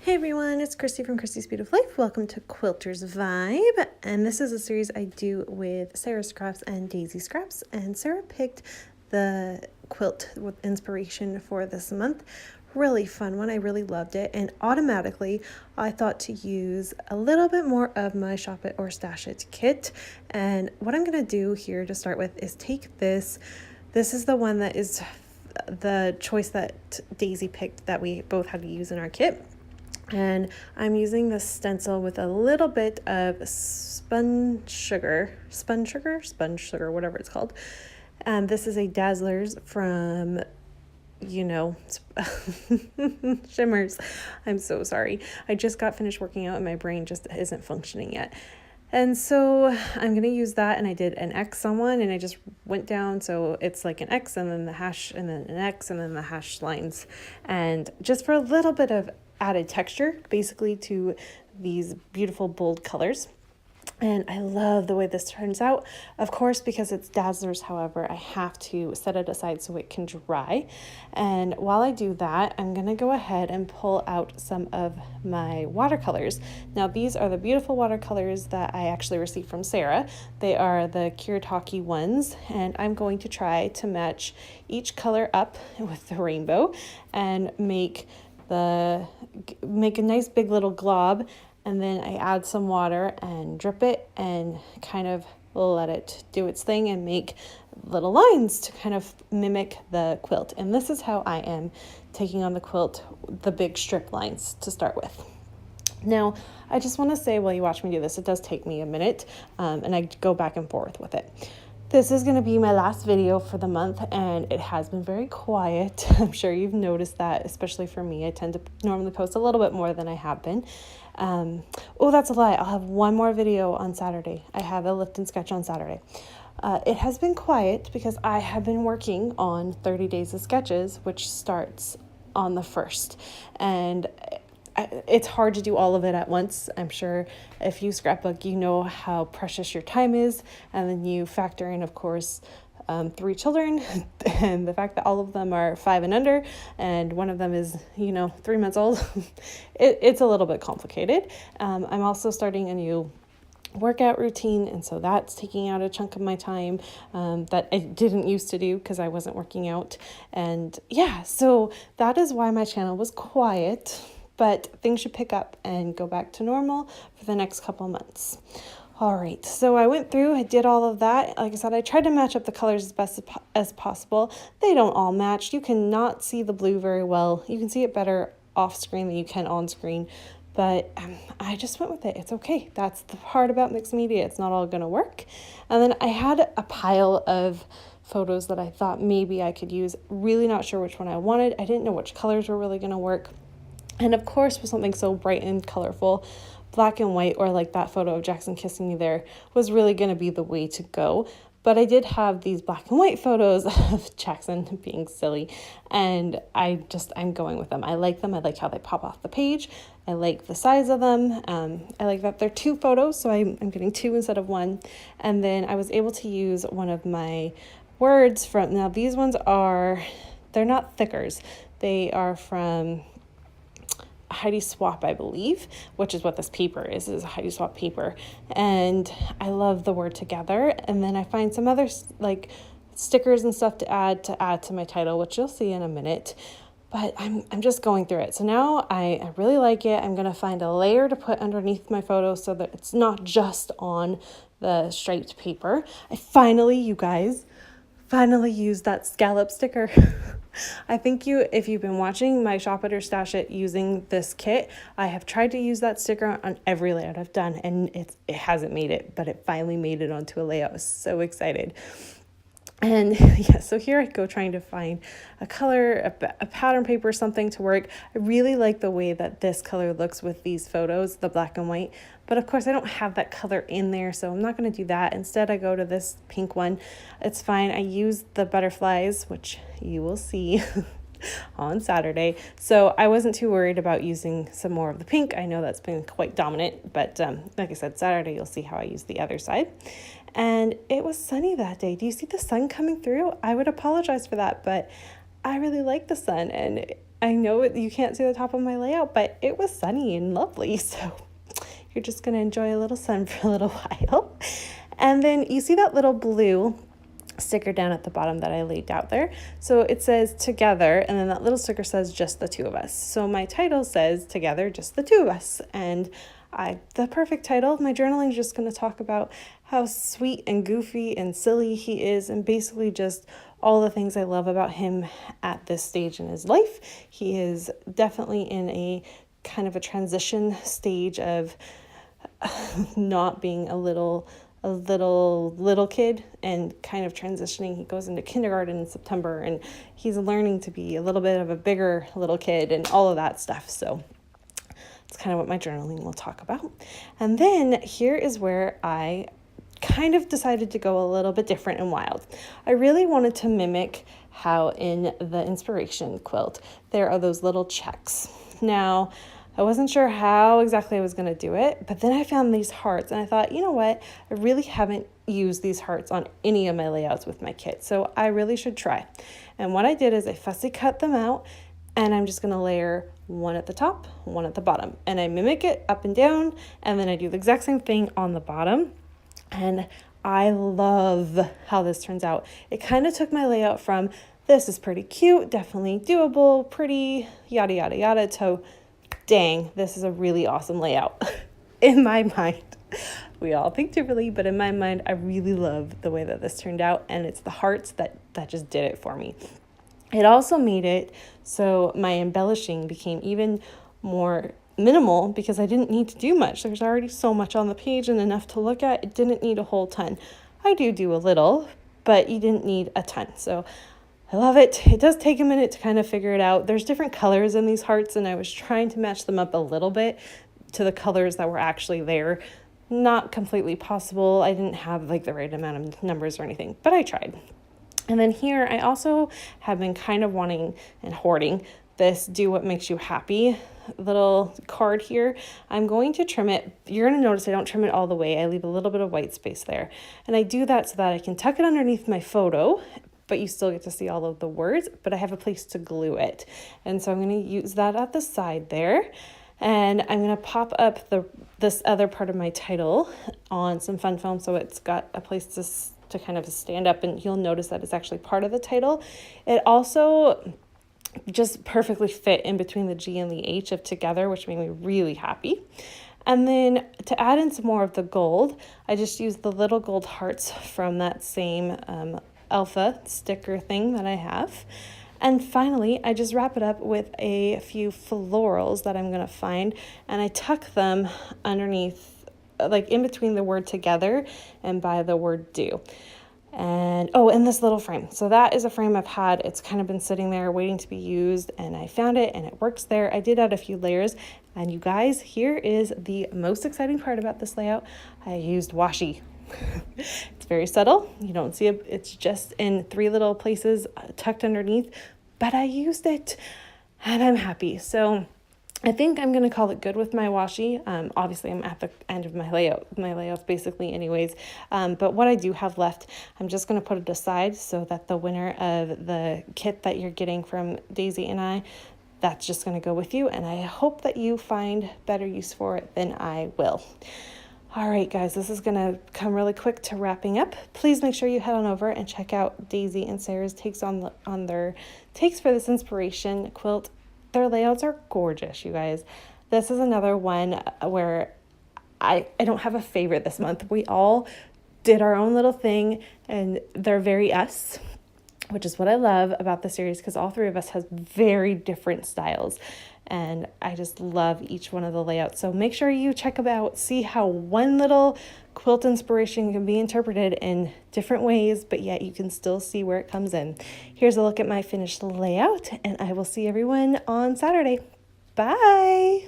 Hey everyone, it's Christy from Christy's Beautiful Life. Welcome to Quilters Vibe. And this is a series I do with Sarah Scraps and Daisy Scraps. And Sarah picked the quilt with inspiration for this month. Really fun one. I really loved it. And automatically I thought to use a little bit more of my Shop It or Stash It kit. And what I'm going to do here to start with is take this. This is the one that is the choice that Daisy picked that we both had to use in our kit. And I'm using this stencil with a little bit of sponge sugar, whatever it's called. And this is a Dazzlers from, Shimmers. I'm so sorry. I just got finished working out and my brain just isn't functioning yet. And so I'm going to use that, and I did an X on one, and I just went down, so it's like an X and then the hash and then an X and then the hash lines. And just for a little bit of added texture, basically, to these beautiful bold colors. And I love the way this turns out. Of course, because it's Dazzlers, however, I have to set it aside so it can dry. And while I do that, I'm going to go ahead and pull out some of my watercolors. Now, these are the beautiful watercolors that I actually received from Sarah. They are the Kiritaki ones, and I'm going to try to match each color up with the rainbow and make a nice big little glob. And then I add some water and drip it and kind of let it do its thing and make little lines to kind of mimic the quilt. And this is how I am taking on the quilt, the big strip lines to start with. Now, I just want to say while you watch me do this, it does take me a minute, and I go back and forth with it. This is going to be my last video for the month, and it has been very quiet. I'm sure you've noticed that, especially for me. I tend to normally post a little bit more than I have been. That's a lie. I'll have one more video on Saturday. I have a lift and sketch on Saturday. It has been quiet because I have been working on 30 Days of Sketches, which starts on the 1st. And it's hard to do all of it at once. I'm sure if you scrapbook, you know how precious your time is. And then you factor in, of course, 3 children and the fact that all of them are 5 and under and one of them is 3 months old. It's a little bit complicated. I'm also starting a new workout routine, and so that's taking out a chunk of my time that I didn't used to do because I wasn't working out. And so that is why my channel was quiet, but things should pick up and go back to normal for the next couple months. All right, so I went through, I did all of that. Like I said, I tried to match up the colors as best as possible. They don't all match. You cannot see the blue very well. You can see it better off screen than you can on screen, but I just went with it. It's okay. That's the part about mixed media. It's not all gonna work. And then I had a pile of photos that I thought maybe I could use. Really not sure which one I wanted. I didn't know which colors were really gonna work. And of course, with something so bright and colorful, black and white, or like that photo of Jackson kissing me there, was really going to be the way to go. But I did have these black and white photos of Jackson being silly, and I'm going with them. I like them. I like how they pop off the page. I like the size of them. I like that they're 2 photos, so I'm getting 2 instead of 1. And then I was able to use one of my words from, now these ones they're not thickers. They are from Heidi Swap, I believe, which is what this paper is a Heidi Swap paper. And I love the word together. And then I find some other like stickers and stuff to add to my title, which you'll see in a minute. But I'm just going through it. So now I really like it. I'm going to find a layer to put underneath my photo so that it's not just on the striped paper. I finally used that scallop sticker. I think if you've been watching my Shop It or Stash It using this kit, I have tried to use that sticker on every layout I've done, and it hasn't made it, but it finally made it onto a layout. I was so excited. And so here I go trying to find a color, a pattern paper, something to work. I really like the way that this color looks with these photos, the black and white. But of course I don't have that color in there, so I'm not going to do that. Instead I go to this pink one. It's fine. I use the butterflies, which you will see on Saturday. So I wasn't too worried about using some more of the pink. I know that's been quite dominant, but like I said, Saturday you'll see how I use the other side. And it was sunny that day. Do you see the sun coming through? I would apologize for that, but I really like the sun, and I know you can't see the top of my layout, but it was sunny and lovely. So you're just going to enjoy a little sun for a little while. And then you see that little blue sticker down at the bottom that I laid out there. So it says together, and then that little sticker says just the two of us. So my title says together, just the two of us. And the perfect title. My journaling is just going to talk about how sweet and goofy and silly he is, and basically just all the things I love about him at this stage in his life. He is definitely in a kind of a transition stage of not being a little kid and kind of transitioning. He goes into kindergarten in September, and he's learning to be a little bit of a bigger little kid and all of that stuff. So it's kind of what my journaling will talk about. And then here is where I kind of decided to go a little bit different and wild. I really wanted to mimic how in the inspiration quilt there are those little checks. Now, I wasn't sure how exactly I was going to do it, but then I found these hearts and I thought, you know what? I really haven't used these hearts on any of my layouts with my kit, so I really should try. And what I did is I fussy cut them out, and I'm just going to layer one at the top, one at the bottom, and I mimic it up and down, and then I do the exact same thing on the bottom. And I love how this turns out. It kind of took my layout from this is pretty cute, definitely doable, pretty, yada, yada, yada, to dang, this is a really awesome layout. In my mind, we all think differently, but in my mind, I really love the way that this turned out, and it's the hearts that just did it for me. It also made it so my embellishing became even more minimal because I didn't need to do much. There's already so much on the page and enough to look at. It didn't need a whole ton. I do a little, but you didn't need a ton. So I love it. It does take a minute to kind of figure it out. There's different colors in these hearts, and I was trying to match them up a little bit to the colors that were actually there. Not completely possible. I didn't have like the right amount of numbers or anything, but I tried. And then here, I also have been kind of wanting and hoarding this Do What Makes You Happy little card here. I'm going to trim it. You're going to notice I don't trim it all the way. I leave a little bit of white space there. And I do that so that I can tuck it underneath my photo, but you still get to see all of the words, but I have a place to glue it. And so I'm going to use that at the side there. And I'm going to pop up this other part of my title on some fun foam so it's got a place to kind of stand up, and you'll notice that it's actually part of the title. It also just perfectly fit in between the G and the H of together, which made me really happy. And then to add in some more of the gold, I just used the little gold hearts from that same alpha sticker thing that I have. And finally, I just wrap it up with a few florals that I'm going to find, and I tuck them underneath, like in between the word together and by the word do. And and this little frame. So that is a frame I've had. It's kind of been sitting there waiting to be used, and I found it and it works there. I did add a few layers, and you guys, here is the most exciting part about this layout. I used washi. It's very subtle. You don't see it. It's just in 3 little places tucked underneath, but I used it and I'm happy. So I think I'm going to call it good with my washi. Obviously, I'm at the end of my layout basically anyways. But what I do have left, I'm just going to put it aside so that the winner of the kit that you're getting from Daisy and I, that's just going to go with you. And I hope that you find better use for it than I will. All right, guys, this is going to come really quick to wrapping up. Please make sure you head on over and check out Daisy and Sarah's takes on their takes for this inspiration quilt. Their layouts are gorgeous, you guys. This is another one where I don't have a favorite this month. We all did our own little thing, and they're very us, which is what I love about the series, because all 3 of us has very different styles. And I just love each one of the layouts. So make sure you check them out, see how one little quilt inspiration can be interpreted in different ways, but yet you can still see where it comes in. Here's a look at my finished layout, and I will see everyone on Saturday. Bye.